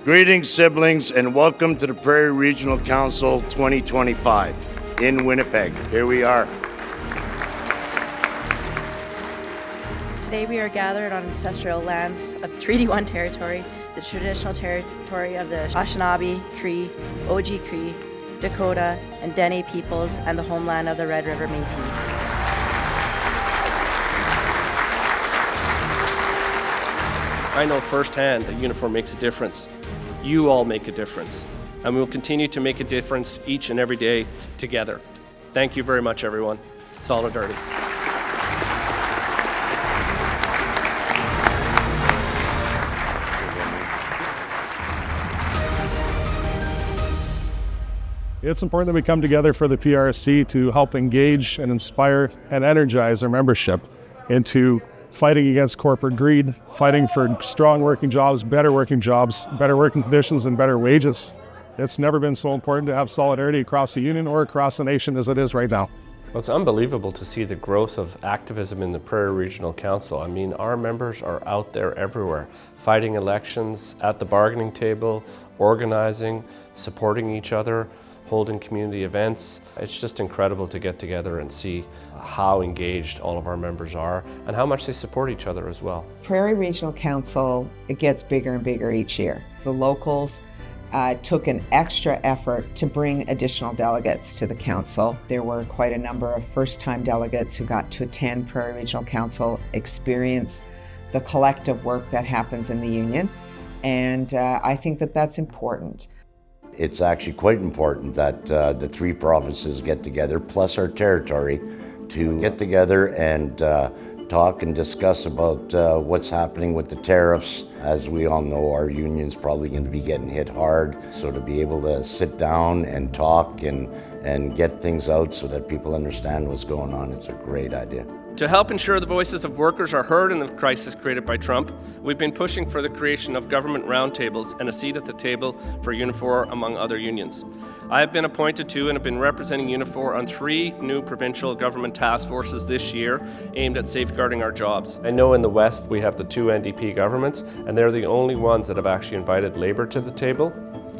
Greetings, siblings, and welcome to the Prairie Regional Council 2025 in Winnipeg. Here we are. Today we are gathered on ancestral lands of Treaty 1 territory, the traditional territory of the Anishinaabe, Cree, Oji-Cree, Dakota, and Dene peoples, and the homeland of the Red River Métis. I know firsthand that Unifor makes a difference. You all make a difference, and we will continue to make a difference each and every day together. Thank you very much, everyone. Solidarity. It's important that we come together for the PRC to help engage and inspire and energize our membership into fighting against corporate greed, fighting for strong working jobs, better working conditions, and better wages. It's never been so important to have solidarity across the union or across the nation as it is right now. Well, it's unbelievable to see the growth of activism in the Prairie Regional Council. I mean, our members are out there everywhere, fighting elections, at the bargaining table, organizing, supporting each other, holding community events. It's just incredible to get together and see how engaged all of our members are and how much they support each other as well. Prairie Regional Council, it gets bigger and bigger each year. The locals took an extra effort to bring additional delegates to the council. There were quite a number of first-time delegates who got to attend Prairie Regional Council, experience the collective work that happens in the union, and I think that that's important. It's actually quite important that the three provinces get together, plus our territory, to get together and talk and discuss about what's happening with the tariffs. As we all know, our union's probably going to be getting hit hard, so to be able to sit down and talk and get things out so that people understand what's going on, it's a great idea. To help ensure the voices of workers are heard in the crisis created by Trump, we've been pushing for the creation of government roundtables and a seat at the table for Unifor, among other unions. I have been appointed to and have been representing Unifor on 3 new provincial government task forces this year aimed at safeguarding our jobs. I know in the West we have the 2 NDP governments, and they're the only ones that have actually invited Labour to the table.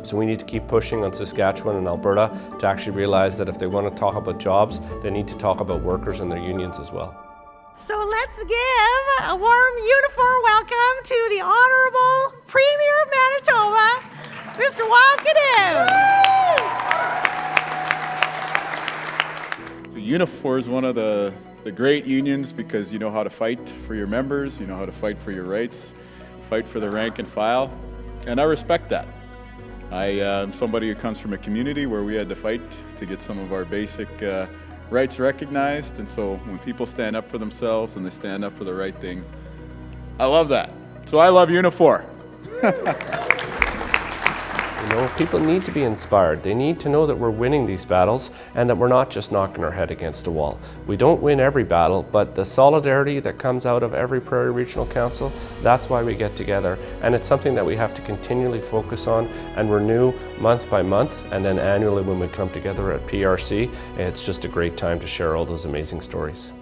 So we need to keep pushing on Saskatchewan and Alberta to actually realize that if they want to talk about jobs, they need to talk about workers and their unions as well. So let's give a warm Unifor welcome to the Honourable Premier of Manitoba, Mr. Wildcanoe. So Unifor is one of the great unions because you know how to fight for your members, you know how to fight for your rights, fight for the rank and file, and I respect that. I am somebody who comes from a community where we had to fight to get some of our basic rights recognized, and so when people stand up for themselves and they stand up for the right thing, I love that. So I love Unifor. You know, people need to be inspired. They need to know that we're winning these battles and that we're not just knocking our head against a wall. We don't win every battle, but the solidarity that comes out of every Prairie Regional Council, that's why we get together. And it's something that we have to continually focus on and renew month by month, and then annually when we come together at PRC. It's just a great time to share all those amazing stories.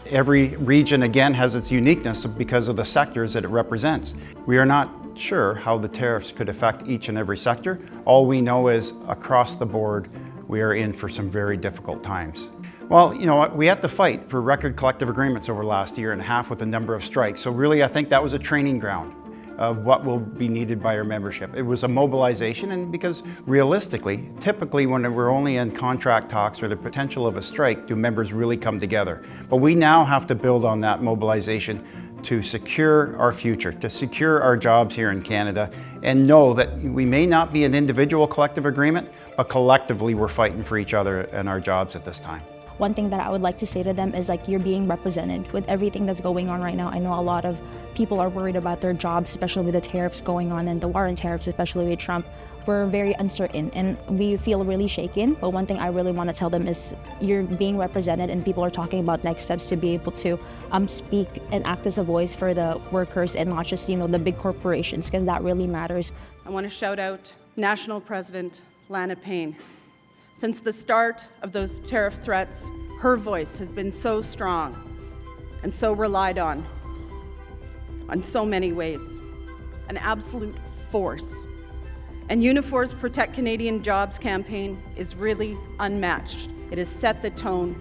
Every region, again, has its uniqueness because of the sectors that it represents. We are not sure how the tariffs could affect each and every sector. All we know is across the board, we are in for some very difficult times. Well, you know what, we had to fight for record collective agreements over the last year and a half with a number of strikes. So really, I think that was a training ground of what will be needed by our membership. It was a mobilization, and because realistically, typically when we're only in contract talks or the potential of a strike, do members really come together? But we now have to build on that mobilization to secure our future, to secure our jobs here in Canada, and know that we may not be an individual collective agreement, but collectively we're fighting for each other and our jobs at this time. One thing that I would like to say to them is, like, you're being represented with everything that's going on right now. I know a lot of people are worried about their jobs, especially with the tariffs going on and the war on tariffs, especially with Trump. We're very uncertain and we feel really shaken. But one thing I really want to tell them is you're being represented and people are talking about next steps to be able to speak and act as a voice for the workers and not just, the big corporations, because that really matters. I want to shout out National President Lana Payne. Since the start of those tariff threats, her voice has been so strong and so relied on so many ways. An absolute force And Unifor's Protect Canadian Jobs campaign is really unmatched. It has set the tone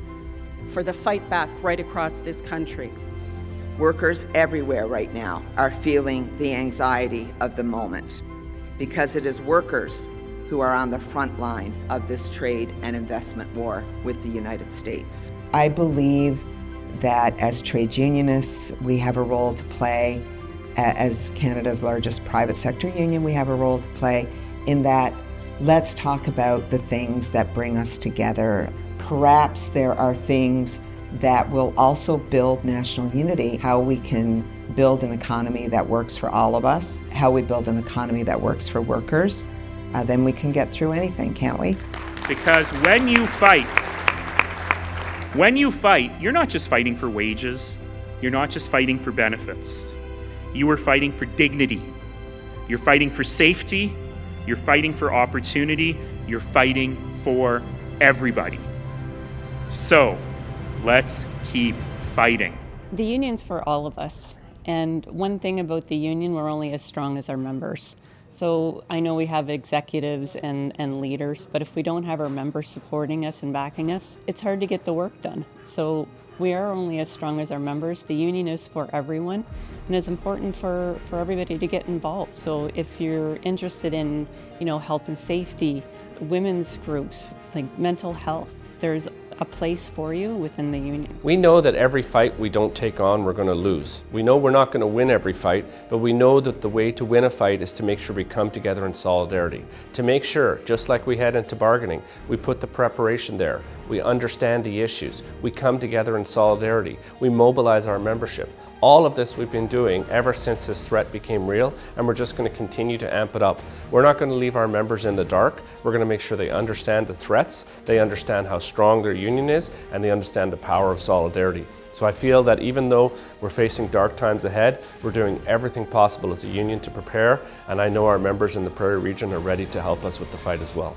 for the fight back right across this country. Workers everywhere right now are feeling the anxiety of the moment because it is workers who are on the front line of this trade and investment war with the United States. I believe that as trade unionists, we have a role to play. As Canada's largest private sector union, we have a role to play in that. Let's talk about the things that bring us together. Perhaps there are things that will also build national unity, how we can build an economy that works for all of us, how we build an economy that works for workers. Then we can get through anything, can't we? Because when you fight, you're not just fighting for wages, you're not just fighting for benefits. You are fighting for dignity. You're fighting for safety. You're fighting for opportunity. You're fighting for everybody. So, let's keep fighting. The union's for all of us. And one thing about the union, we're only as strong as our members. So I know we have executives and leaders, but if we don't have our members supporting us and backing us, it's hard to get the work done. So we are only as strong as our members. The union is for everyone, and it's important for everybody to get involved. So if you're interested in, health and safety, women's groups, like mental health, there's a place for you within the union. We know that every fight we don't take on, we're going to lose. We know we're not going to win every fight, but we know that the way to win a fight is to make sure we come together in solidarity. To make sure, just like we head into bargaining, we put the preparation there. We understand the issues. We come together in solidarity. We mobilize our membership. All of this we've been doing ever since this threat became real, and we're just going to continue to amp it up. We're not going to leave our members in the dark. We're going to make sure they understand the threats, they understand how strong their union is, and they understand the power of solidarity. So I feel that even though we're facing dark times ahead, we're doing everything possible as a union to prepare, and I know our members in the Prairie region are ready to help us with the fight as well.